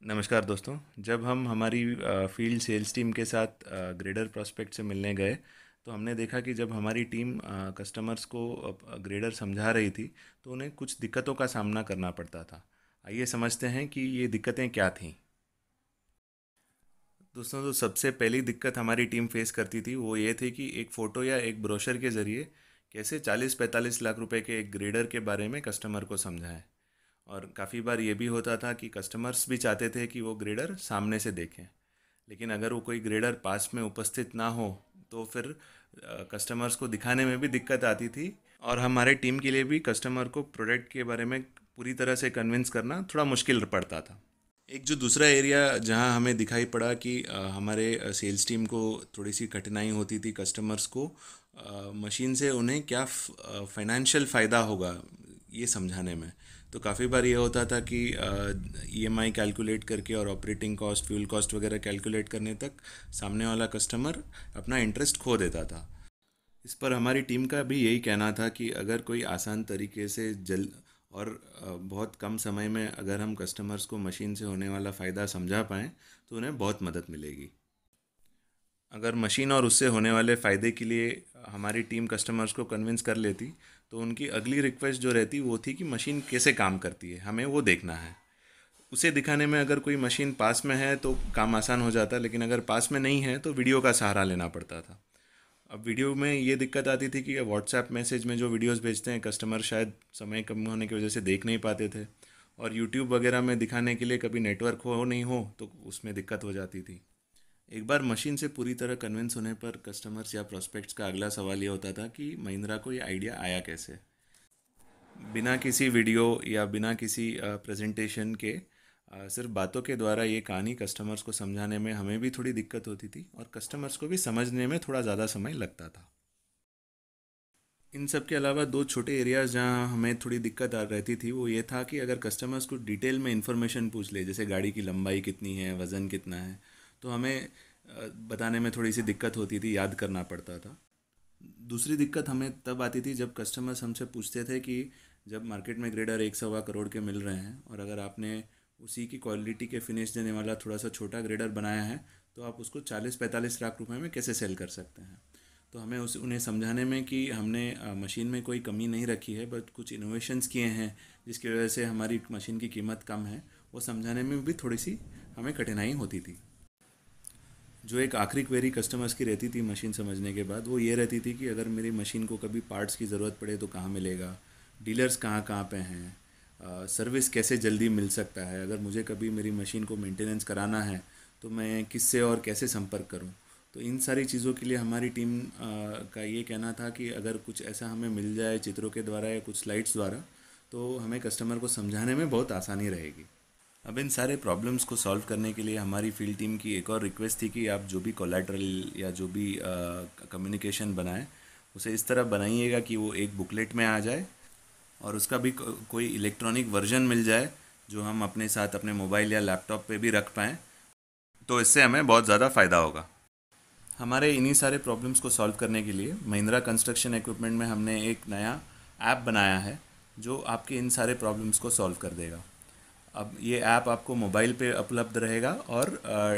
नमस्कार दोस्तों। जब हम हमारी फील्ड सेल्स टीम के साथ ग्रेडर प्रोस्पेक्ट से मिलने गए तो हमने देखा कि जब हमारी टीम कस्टमर्स को ग्रेडर समझा रही थी तो उन्हें कुछ दिक्कतों का सामना करना पड़ता था। आइए समझते हैं कि ये दिक्कतें क्या थीं। दोस्तों, तो सबसे पहली दिक्कत हमारी टीम फेस करती थी वो ये थी कि एक फ़ोटो या एक ब्रोशर के ज़रिए कैसे 40-45 लाख रुपए के एक ग्रेडर के बारे में कस्टमर को समझाएं। और काफ़ी बार ये भी होता था कि कस्टमर्स भी चाहते थे कि वो ग्रेडर सामने से देखें, लेकिन अगर वो कोई ग्रेडर पास में उपस्थित ना हो तो फिर कस्टमर्स को दिखाने में भी दिक्कत आती थी। और हमारे टीम के लिए भी कस्टमर को प्रोडक्ट के बारे में पूरी तरह से कन्विंस करना थोड़ा मुश्किल पड़ता था। एक जो दूसरा एरिया जहां हमें दिखाई पड़ा कि हमारे सेल्स टीम को थोड़ी सी कठिनाई होती थी कस्टमर्स को मशीन से उन्हें क्या फाइनेंशियल फ़ायदा होगा ये समझाने में। तो काफ़ी बार ये होता था कि ईएमआई कैलकुलेट करके और ऑपरेटिंग कॉस्ट, फ्यूल कॉस्ट वगैरह कैलकुलेट करने तक सामने वाला कस्टमर अपना इंटरेस्ट खो देता था। इस पर हमारी टीम का भी यही कहना था कि अगर कोई आसान तरीके से और बहुत कम समय में अगर हम कस्टमर्स को मशीन से होने वाला फ़ायदा समझा पाएँ तो उन्हें बहुत मदद मिलेगी। अगर मशीन और उससे होने वाले फ़ायदे के लिए हमारी टीम कस्टमर्स को कन्विंस कर लेती तो उनकी अगली रिक्वेस्ट जो रहती वो थी कि मशीन कैसे काम करती है, हमें वो देखना है। उसे दिखाने में अगर कोई मशीन पास में है तो काम आसान हो जाता, लेकिन अगर पास में नहीं है तो वीडियो का सहारा लेना पड़ता था। अब वीडियो में ये दिक्कत आती थी कि व्हाट्सएप मैसेज में जो वीडियोस भेजते हैं कस्टमर शायद समय कम होने की वजह से देख नहीं पाते थे, और यूट्यूब वगैरह में दिखाने के लिए कभी नेटवर्क हो नहीं हो तो उसमें दिक्कत हो जाती थी। एक बार मशीन से पूरी तरह कन्विंस होने पर कस्टमर्स या प्रोस्पेक्ट्स का अगला सवाल ये होता था कि महिंद्रा को ये आइडिया आया कैसे। बिना किसी वीडियो या बिना किसी प्रेजेंटेशन के सिर्फ बातों के द्वारा ये कहानी कस्टमर्स को समझाने में हमें भी थोड़ी दिक्कत होती थी और कस्टमर्स को भी समझने में थोड़ा ज़्यादा समय लगता था। इन सब के अलावा दो छोटे एरियाज़ जहाँ हमें थोड़ी दिक्कत आ रहती थी वो ये था कि अगर कस्टमर्स को डिटेल में इन्फॉर्मेशन पूछ ले, जैसे गाड़ी की लंबाई कितनी है, वज़न कितना है, तो हमें बताने में थोड़ी सी दिक्कत होती थी, याद करना पड़ता था। दूसरी दिक्कत हमें तब आती थी जब कस्टमर्स हमसे पूछते थे कि जब मार्केट में ग्रेडर 1 सवा करोड़ के मिल रहे हैं और अगर आपने उसी की क्वालिटी के फिनिश देने वाला थोड़ा सा छोटा ग्रेडर बनाया है तो आप उसको 40-45 लाख रुपए में कैसे सेल कर सकते हैं। तो हमें उन्हें समझाने में कि हमने मशीन में कोई कमी नहीं रखी है बट कुछ इनोवेशंस किए हैं जिसकी वजह से हमारी मशीन की कीमत कम है, वो समझाने में भी थोड़ी सी हमें कठिनाई होती थी। जो एक आखिरी क्वेरी कस्टमर्स की रहती थी मशीन समझने के बाद वो ये रहती थी कि अगर मेरी मशीन को कभी पार्ट्स की ज़रूरत पड़े तो कहाँ मिलेगा, डीलर्स कहाँ कहाँ पे हैं, सर्विस कैसे जल्दी मिल सकता है, अगर मुझे कभी मेरी मशीन को मेंटेनेंस कराना है तो मैं किससे और कैसे संपर्क करूँ। तो इन सारी चीज़ों के लिए हमारी टीम का ये कहना था कि अगर कुछ ऐसा हमें मिल जाए चित्रों के द्वारा या कुछ स्लाइड्स द्वारा तो हमें कस्टमर को समझाने में बहुत आसानी रहेगी। अब इन सारे प्रॉब्लम्स को सॉल्व करने के लिए हमारी फील्ड टीम की एक और रिक्वेस्ट थी कि आप जो भी कोलैटरल या जो भी कम्युनिकेशन बनाएं उसे इस तरह बनाइएगा कि वो एक बुकलेट में आ जाए और उसका भी कोई इलेक्ट्रॉनिक वर्जन मिल जाए जो हम अपने साथ अपने मोबाइल या लैपटॉप पे भी रख पाएँ, तो इससे हमें बहुत ज़्यादा फ़ायदा होगा। हमारे इन्हीं सारे प्रॉब्लम्स को सॉल्व करने के लिए महिंद्रा कंस्ट्रक्शन इक्विपमेंट में हमने एक नया ऐप बनाया है जो आपके इन सारे प्रॉब्लम्स को सॉल्व कर देगा। अब ये ऐप आपको मोबाइल पे उपलब्ध रहेगा और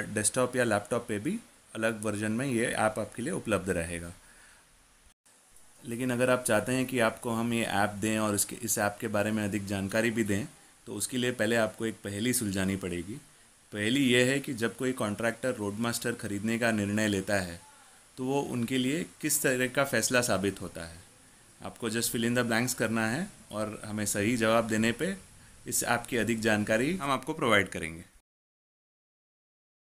डेस्कटॉप या लैपटॉप पे भी अलग वर्जन में ये ऐप आपके लिए उपलब्ध रहेगा। लेकिन अगर आप चाहते हैं कि आपको हम ये ऐप दें और इस ऐप के बारे में अधिक जानकारी भी दें तो उसके लिए पहले आपको एक पहेली सुलझानी पड़ेगी। पहेली ये है कि जब कोई कॉन्ट्रैक्टर रोडमास्टर खरीदने का निर्णय लेता है तो वो उनके लिए किस तरह का फ़ैसला साबित होता है। आपको just fill in the blanks करना है और हमें सही जवाब देने पे इस ऐप की अधिक जानकारी हम आपको प्रोवाइड करेंगे।